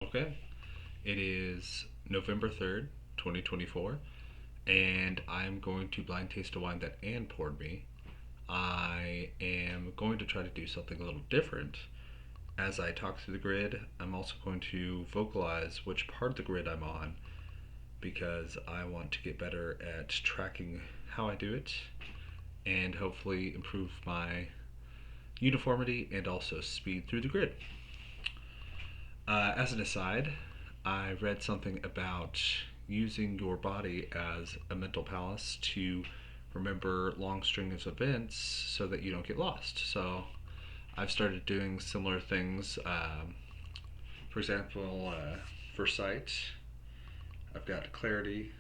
Okay. It is November 3rd, 2024, and I'm going to blind taste a wine that Anne poured me. I am going to try to do something a little different. As I talk through the grid, I'm also going to vocalize which part of the grid I'm on because I want to get better at tracking how I do it and hopefully improve my uniformity and also speed through the grid. As an aside, I read something about using your body as a mental palace to remember long strings of events so that you don't get lost. So I've started doing similar things. For example, for sight, I've got clarity,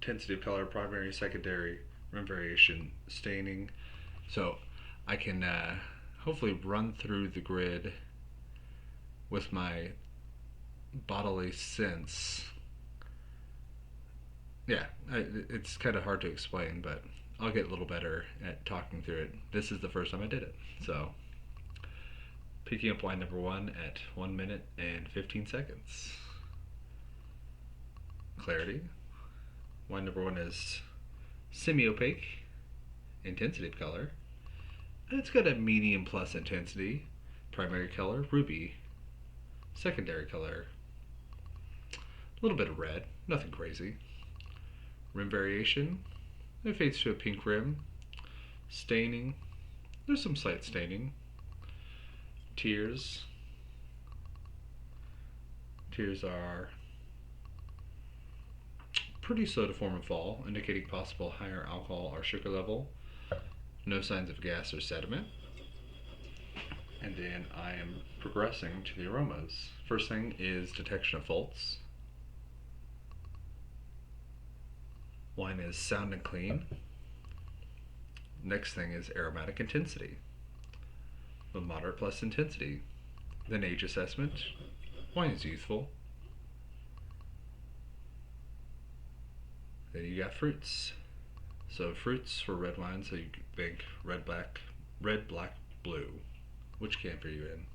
intensity of color, primary, secondary, rim variation, staining. So I can hopefully run through the grid with my bodily sense. Yeah, it's kind of hard to explain, but I'll get a little better at talking through it. This is the first time I did it. So, picking up wine number one at 1 minute and 15 seconds. Clarity. Wine number one is semi opaque, intensity of color. It's got a medium plus intensity. Primary color, ruby. Secondary color, a little bit of red, nothing crazy. Rim variation, it fades to a pink rim. Staining, there's some slight staining. Tears, tears are pretty slow to form and fall, indicating possible higher alcohol or sugar level. No signs of gas or sediment. And then I am progressing to the aromas. First thing is detection of faults. Wine is sound and clean. Next thing is aromatic intensity. The moderate plus intensity. Then age assessment. Wine is youthful. Then you got fruits. So fruits for red wine, so you think red, black, blue. Which camp are you in?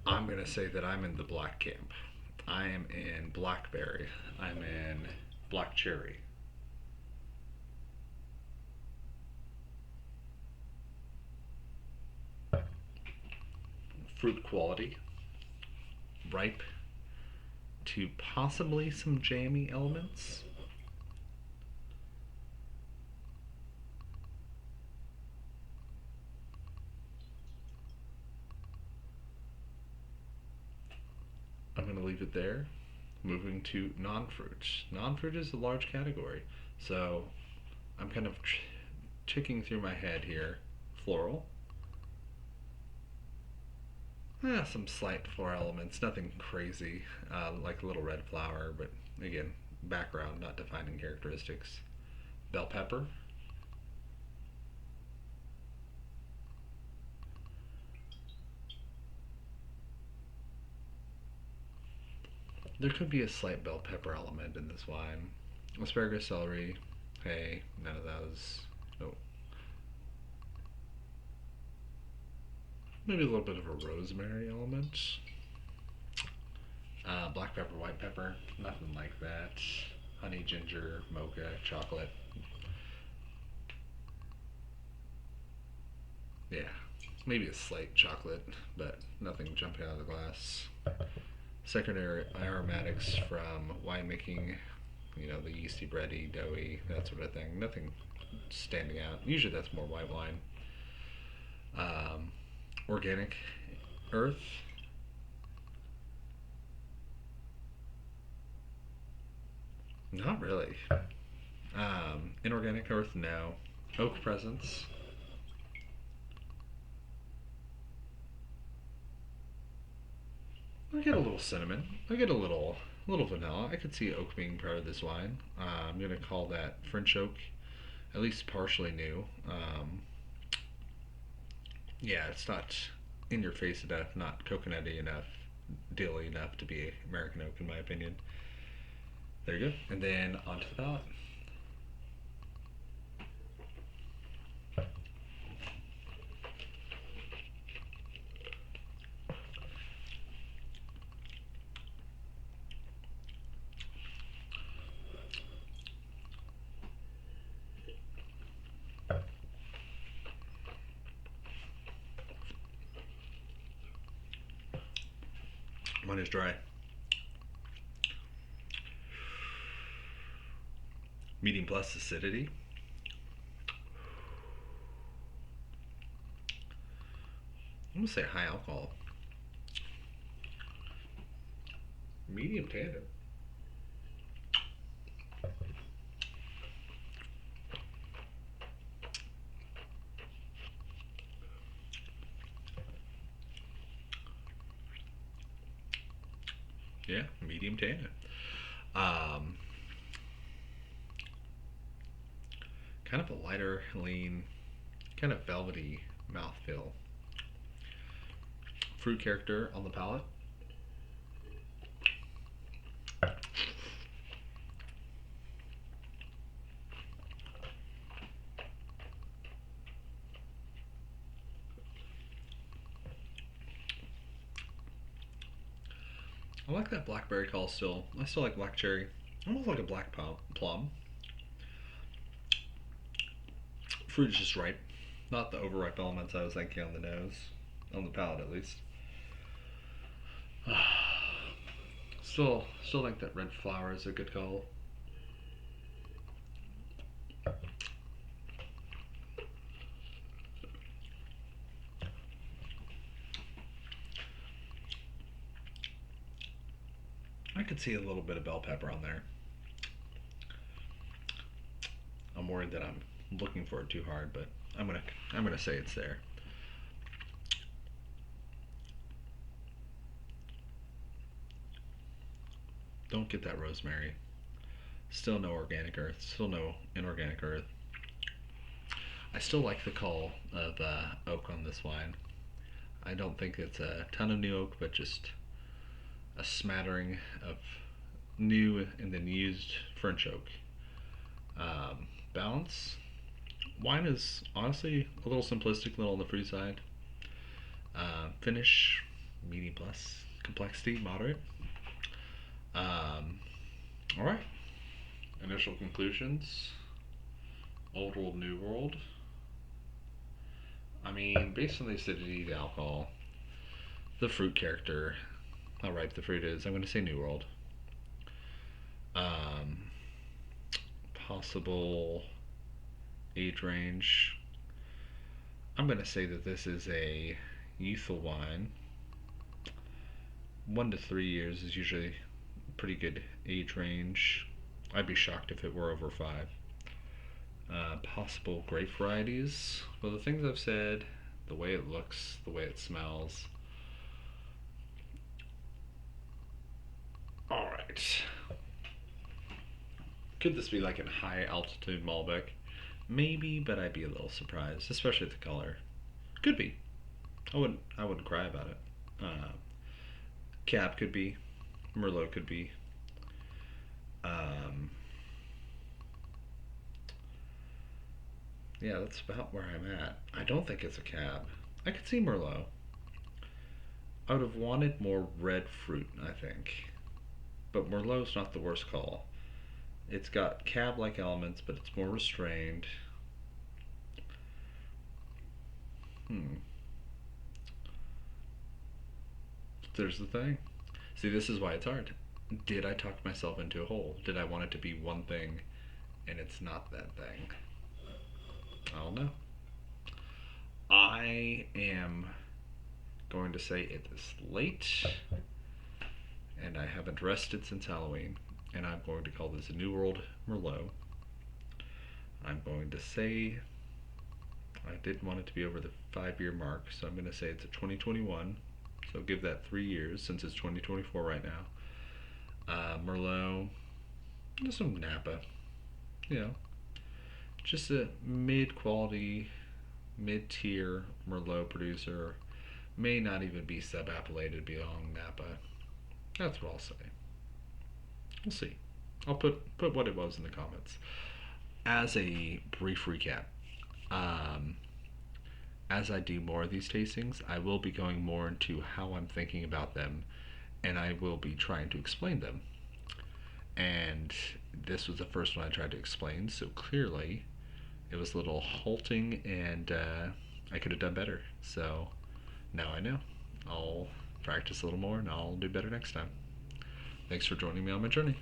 I'm going to say that I'm in the black camp. I am in blackberry. I'm in black cherry. Fruit quality. Ripe to possibly some jammy elements. I'm going to leave it there. Moving to non-fruit. Non-fruit is a large category, so I'm kind of ticking through my head here. Floral. Some slight floral elements, nothing crazy, like a little red flower, but again, background, not defining characteristics. Bell pepper. There could be a slight bell pepper element in this wine. Asparagus, celery, hey, none of those. No. Maybe a little bit of a rosemary element. Black pepper, white pepper, nothing like that. Honey, ginger, mocha, chocolate. Yeah, maybe a slight chocolate, but nothing jumping out of the glass. Secondary aromatics from winemaking, the yeasty, bready, doughy, that sort of thing. Nothing standing out. Usually that's more white wine. Organic earth. Not really. Inorganic earth, no. Oak presence. I get a little cinnamon. I get a little vanilla. I could see oak being part of this wine. I'm gonna call that French oak, at least partially new. Yeah, it's not in your face enough, not coconutty enough, dilly enough to be American oak, in my opinion. There you go. And then onto the palate. Mine is dry. Medium plus acidity. I'm gonna say high alcohol. Medium tannin. Yeah, medium tannin. Um, kind of a lighter, lean, kind of velvety mouthfeel. Fruit character on the palate. I like that blackberry call still. I still like black cherry. Almost like a black plum. Fruit is just ripe. Not the overripe elements I was thinking on the nose. On the palate, at least. Still think that red flower is a good call. I could see a little bit of bell pepper on there. I'm worried that I'm looking for it too hard, but I'm gonna say it's there. Don't get that rosemary. Still no organic earth. Still no inorganic earth. I still like the call of oak on this wine. I don't think it's a ton of new oak, but just a smattering of new and then used French oak. Balance. Wine is honestly a little simplistic, a little on the fruit side. Finish, medium plus. Complexity, moderate. All right. Initial conclusions. Old world, new world. I mean, based on the acidity, the alcohol, the fruit character, how ripe the fruit is, I'm going to say new world. Um, Possible age range. I'm going to say that this is a youthful wine. 1 to 3 years is usually a pretty good age range. I'd be shocked if it were over 5. Possible grape varieties. Well, the things I've said, the way it looks, the way it smells. All right. Could this be like a high altitude Malbec? Maybe, but I'd be a little surprised, especially the color. Could be. I wouldn't cry about it. Cab could be. Merlot could be. Yeah, that's about where I'm at. I don't think it's a cab. I could see Merlot. I would have wanted more red fruit, I think. But Merlot's not the worst call. It's got cab-like elements, but it's more restrained. There's the thing. See, this is why it's hard. Did I talk myself into a hole? Did I want it to be one thing and it's not that thing? I don't know. I am going to say it is late and I haven't rested since Halloween. And I'm going to call this a New World Merlot. I'm going to say I didn't want it to be over the 5-year mark, so I'm going to say it's a 2021. So give that 3 years since it's 2024 right now. Merlot, just some Napa, just a mid-quality, mid-tier Merlot producer. May not even be sub-appellated beyond Napa. That's what I'll say. We'll see. I'll put what it was in the comments. As a brief recap, as I do more of these tastings, I will be going more into how I'm thinking about them, and I will be trying to explain them. And this was the first one I tried to explain, so clearly it was a little halting, and I could have done better. So now I know. I'll practice a little more, and I'll do better next time. Thanks for joining me on my journey.